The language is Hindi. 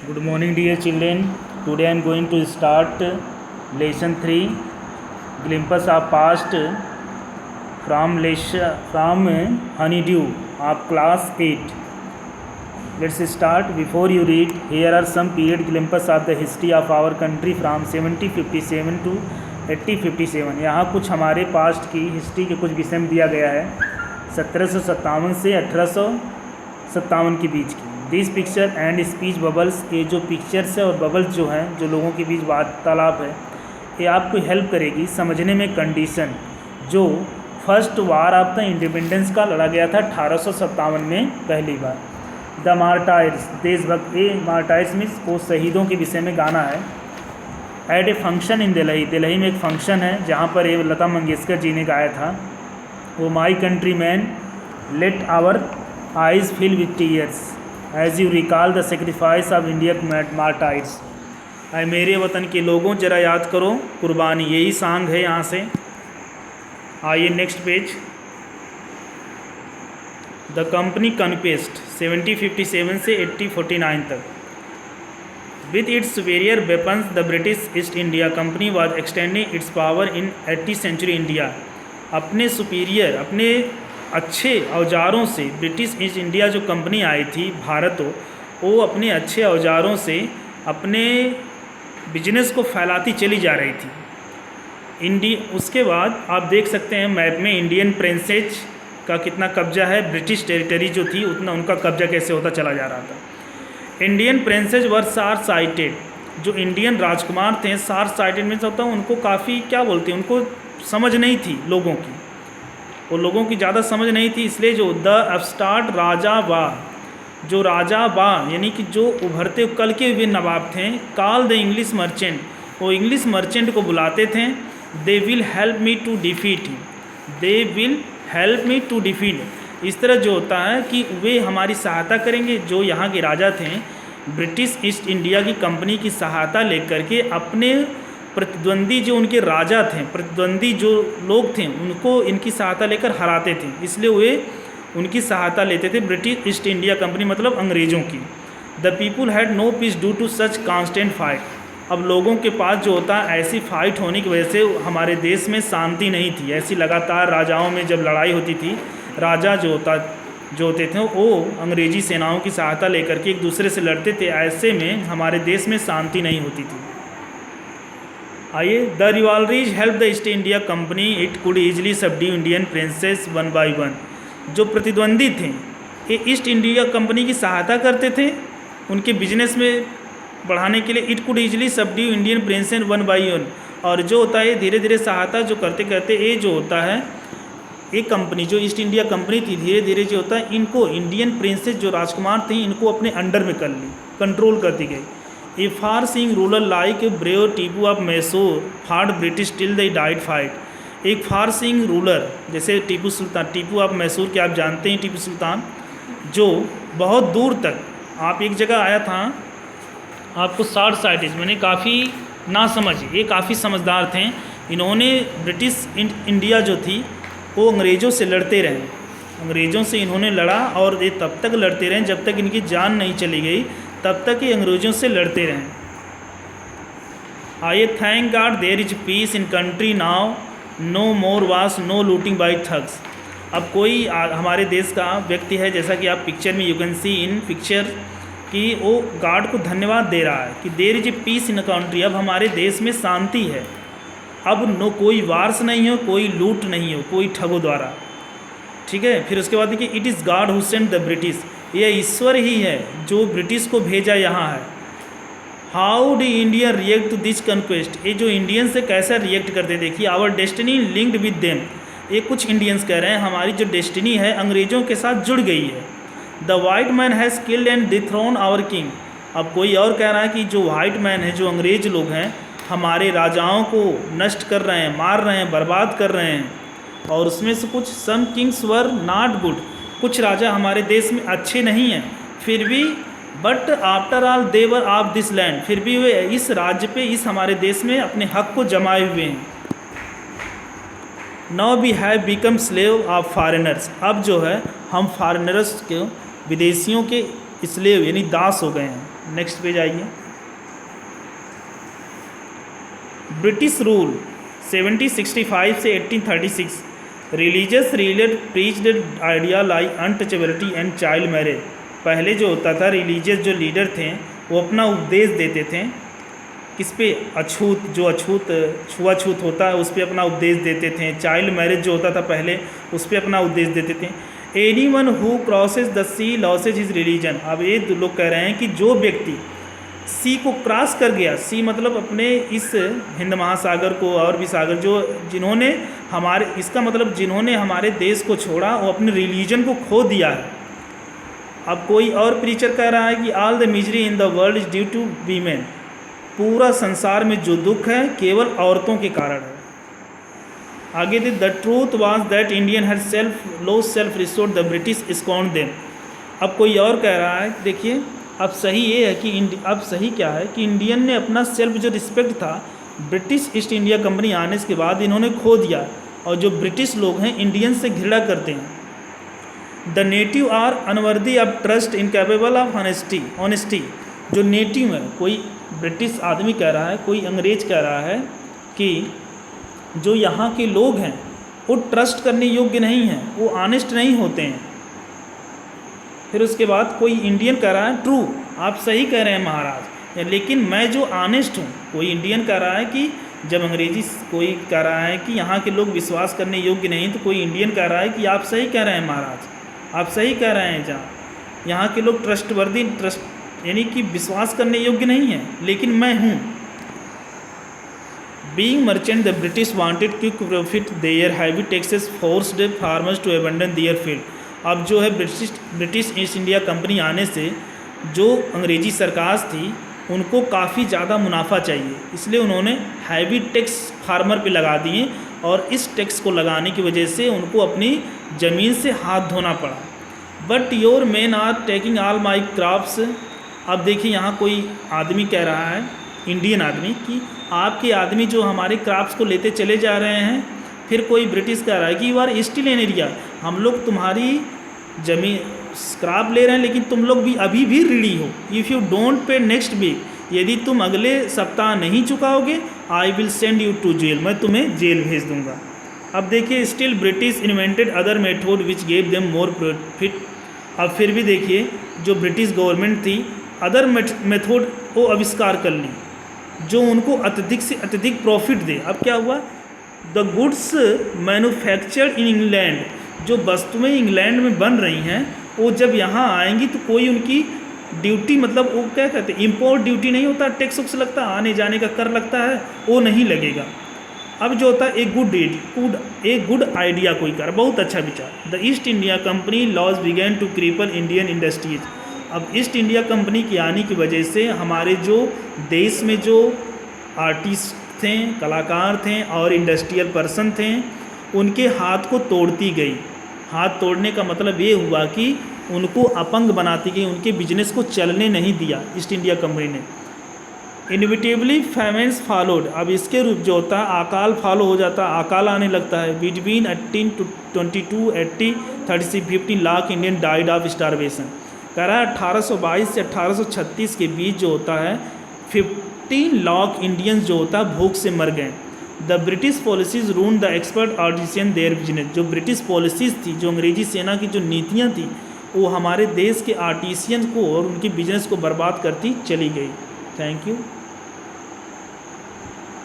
Good morning, dear children. Today I am going to start lesson 3, glimpse of past from Honeydew of class 8. Let's start. Before you read, here are some period glimpses of the history of our country from 1757 to 1857. यहाँ कुछ हमारे पास्ट की हिस्ट्री के कुछ विषय में दिया गया है 1757 से 1857 के बीच की. This picture and speech bubbles, ये जो पिक्चर्स है और बबल्स जो हैं, जो लोगों के बीच वार्तालाप है, ये आपको हेल्प करेगी समझने में कंडीशन जो first war of the independence का लड़ा गया था 1857 में पहली बार. द मार्टायर्स, देशभक्त. ए मार्टायर्स मीन्स वो शहीदों के विषय में गाना है. At a function in Delhi, Delhi में एक फंक्शन है जहाँ पर ये लता मंगेशकर जी ने गाया था. वो my country man let our eyes fill with tears as you recall the sacrifice of India martyrs. मेरे वतन के लोगों जरा याद करो कुर्बानी. यही सॉन्ग है यहाँ से. आइए next page. The company conquest 1757 से 1849 तक. With its superior weapons the British East India Company was extending its power in 18th century India. अपने सुपीरियर, अपने अच्छे औजारों से ब्रिटिश ईस्ट इंडिया जो कंपनी आई थी भारत, वो अपने अच्छे औजारों से अपने बिजनेस को फैलाती चली जा रही थी. उसके बाद आप देख सकते हैं मैप में इंडियन प्रिंसेज का कितना कब्जा है. ब्रिटिश टेरिटरी जो थी उतना उनका कब्जा कैसे होता चला जा रहा था. इंडियन प्रिंसेज वर शार्ट साइटेड. जो इंडियन राजकुमार थे शार्ट साइटेड मीन्स होता है उनको काफ़ी क्या बोलते हैं, उनको समझ नहीं थी लोगों की, वो लोगों की ज़्यादा समझ नहीं थी. इसलिए जो द अपस्टार्ट राजा बा, जो राजा बा यानी कि जो उभरते कल के हुए नवाब थे, कॉल द इंग्लिश मर्चेंट, वो इंग्लिश मर्चेंट को बुलाते थे. They will help me to defeat, they will help me to defeat. इस तरह जो होता है कि वे हमारी सहायता करेंगे. जो यहाँ के राजा थे ब्रिटिश ईस्ट इंडिया की कंपनी की सहायता लेकर के अपने प्रतिद्वंदी जो उनके राजा थे, प्रतिद्वंदी जो लोग थे, उनको इनकी सहायता लेकर हराते थे. इसलिए वे उनकी सहायता लेते थे ब्रिटिश ईस्ट इंडिया कंपनी मतलब अंग्रेज़ों की. The people had no peace due to such constant fight. अब लोगों के पास जो होता है ऐसी फाइट होने की वजह से हमारे देश में शांति नहीं थी. ऐसी लगातार राजाओं में जब लड़ाई होती थी, राजा जो होते थे वो अंग्रेज़ी सेनाओं की सहायता लेकर के एक दूसरे से लड़ते थे. ऐसे में हमारे देश में शांति नहीं होती थी. आइए. The rivalries help the East India Company, it could easily subdue Indian princes one by one. जो प्रतिद्वंदी थे ये ईस्ट इंडिया कंपनी की सहायता करते थे उनके बिजनेस में बढ़ाने के लिए. It could easily subdue Indian princes one by one. और जो होता है धीरे धीरे सहायता जो करते करते ये जो होता है एक कंपनी जो ईस्ट इंडिया कंपनी थी धीरे धीरे जो होता है इनको इंडियन प्रिंसेस जो राजकुमार थे इनको अपने अंडर में कर ली, कंट्रोल करती गई. A far seeing ruler like brave Tipu of Mysore fought British till they died fight. एक फार सीइंग रूलर जैसे टीपू सुल्तान, टीपू ऑफ मैसूर के आप जानते हैं टीपू सुल्तान, जो बहुत दूर तक आप एक जगह आया था आपको शार्ट साइटेज मैंने काफ़ी ना समझ, ये काफ़ी समझदार थे. इन्होंने ब्रिटिश इंडिया जो थी वो अंग्रेज़ों से लड़ते रहे. अंग्रेज़ों से इन्होंने लड़ा और ये तब तक लड़ते रहे जब तक इनकी जान नहीं चली गई, तब तक ये अंग्रेज़ों से लड़ते रहे. आइए. Thank God there is peace in country now, no more wars, no looting by thugs. अब कोई हमारे देश का व्यक्ति है जैसा कि आप पिक्चर में you can see in picture कि वो गॉड को धन्यवाद दे रहा है कि there is peace in country. अब हमारे देश में शांति है. अब नो कोई वार्स नहीं हो, कोई लूट नहीं हो, कोई ठगों द्वारा. ठीक है. फिर उसके बाद देखिए it is God who sent the British. यह ईश्वर ही है जो ब्रिटिश को भेजा यहाँ है. How the Indian react to this conquest. ये जो इंडियन से कैसा रिएक्ट करते देखिए. Our destiny linked with them. ये कुछ इंडियंस कह रहे हैं हमारी जो डेस्टिनी है अंग्रेज़ों के साथ जुड़ गई है. The white man has killed and dethrone our king. अब कोई और कह रहा है कि जो वाइट मैन है, जो अंग्रेज़ लोग हैं, हमारे राजाओं को नष्ट कर रहे हैं, मार रहे हैं, बर्बाद कर रहे हैं. और उसमें से कुछ सम किंग्स वर नॉट गुड. कुछ राजा हमारे देश में अच्छे नहीं हैं, फिर भी but after all they were of this land. फिर भी वे इस राज्य पे, इस हमारे देश में अपने हक को जमाए हुए हैं. Now we have become slave of foreigners. अब जो है हम फॉरेनर्स के, विदेशियों के स्लेव यानी दास हो गए हैं। नेक्स्ट पेज आइए। ब्रिटिश रूल 1765 से 1836 religious reeler preached idea like untouchability and child marriage. पहले जो होता था रिलीजियस जो लीडर थे वो अपना उपदेश देते थे किस पे, अछूत, जो अछूत छुआछूत होता है उस पर अपना उपदेश देते थे। चाइल्ड मैरिज जो होता था पहले उस पर अपना उपदेश देते थे। Anyone who crosses the sea loses his religion. अब ये लोग कह रहे हैं कि जो व्यक्ति सी को क्रॉस कर गया, सी मतलब अपने इस हिंद महासागर को और भी सागर, जो जिन्होंने हमारे, इसका मतलब जिन्होंने हमारे देश को छोड़ा वो अपने रिलीजन को खो दिया है। अब कोई और प्रीचर कह रहा है कि all the misery in the world is due to women. पूरा संसार में जो दुख है केवल औरतों के कारण है। आगे दे the truth was that Indian had self restored the British scorned them. अब कोई और कह रहा है, देखिए अब सही ये है कि अब सही क्या है कि इंडियन ने अपना सेल्फ जो रिस्पेक्ट था ब्रिटिश ईस्ट इंडिया कंपनी आने के बाद इन्होंने खो दिया, और जो ब्रिटिश लोग हैं इंडियन से घृणा करते हैं। The native are unworthy of trust incapable of honesty. जो नेटिव है, कोई ब्रिटिश आदमी कह रहा है, कोई अंग्रेज कह रहा है कि जो यहाँ के लोग हैं वो ट्रस्ट करने योग्य नहीं हैं, वो ऑनेस्ट नहीं होते हैं। फिर उसके बाद कोई इंडियन कह रहा है ट्रू, आप सही कह रहे हैं महाराज, लेकिन मैं जो ऑनेस्ट हूँ। कोई इंडियन कह रहा है कि जब अंग्रेजी कोई कह रहा है कि यहाँ के लोग विश्वास करने योग्य नहीं, तो कोई इंडियन कह रहा है कि आप सही कह रहे हैं महाराज, आप सही कह रहे हैं, जहाँ यहाँ के लोग ट्रस्ट यानी कि विश्वास करने योग्य नहीं है, लेकिन मैं हूँ। Being merchant the British wanted quick profit, their heavy taxes forced farmers to abandon their field. अब जो है ब्रिटिश ईस्ट इंडिया कंपनी आने से जो अंग्रेजी सरकार थी उनको काफ़ी ज़्यादा मुनाफा चाहिए, इसलिए उन्होंने हैवी टैक्स फार्मर पे लगा दिए, और इस टैक्स को लगाने की वजह से उनको अपनी ज़मीन से हाथ धोना पड़ा। But your man are taking all my crops. अब देखिए यहाँ कोई आदमी कह रहा है, इंडियन आदमी, कि आपके आदमी जो हमारे क्रॉप्स को लेते चले जा रहे हैं। फिर कोई ब्रिटिश कह रहा है कि you are still in area, हम लोग तुम्हारी जमीन क्रॉप ले रहे हैं लेकिन तुम लोग भी अभी भी ऋणी हो। If you don't pay next week, यदि तुम अगले सप्ताह नहीं चुकाओगे, I will send you to jail, मैं तुम्हें जेल भेज दूंगा। अब देखिए still British invented other method which gave them more profit. अब फिर भी देखिए जो ब्रिटिश गवर्नमेंट थी अदर मेथड वो आविष्कार कर ली जो उनको अत्यधिक से अत्यधिक प्रॉफिट दे। अब क्या हुआ, the goods manufactured in England, जो वस्तुएं इंग्लैंड में बन रही हैं वो जब यहाँ आएंगी तो कोई उनकी ड्यूटी, मतलब वो क्या कहते हैं, इम्पोर्ट ड्यूटी नहीं होता, टैक्स वैक्स लगता, आने जाने का कर लगता है, वो नहीं लगेगा। अब जो होता है एक गुड आइडिया कोई कर, बहुत अच्छा विचार। The East India Company laws began to cripple Indian industries. अब ईस्ट इंडिया कंपनी के आने की वजह से हमारे जो देश में जो आर्टिस्ट थे, कलाकार थे और इंडस्ट्रियल पर्सन थे, उनके हाथ को तोड़ती गई। हाथ तोड़ने का मतलब ये हुआ कि उनको अपंग बनाती गई, उनके बिजनेस को चलने नहीं दिया ईस्ट इंडिया कंपनी ने। इनविटेबली फैमेंस फॉलोड। अब इसके रूप जो होता है अकाल फॉलो हो जाता है, अकाल आने लगता है। Between 1822 80 36 15 lakh Indian died of starvation. कह रहा है 1822 से 1836 के बीच जो होता है 15 लाख इंडियंस जो होता है भूख से मर गए। The British policies ruin the expert artisan their business. जो ब्रिटिश पॉलिसीज़ थी, जो अंग्रेजी सेना की जो नीतियाँ थी, वो हमारे देश के आर्टिसियन को और उनके बिजनेस को बर्बाद करती चली गई। Thank you.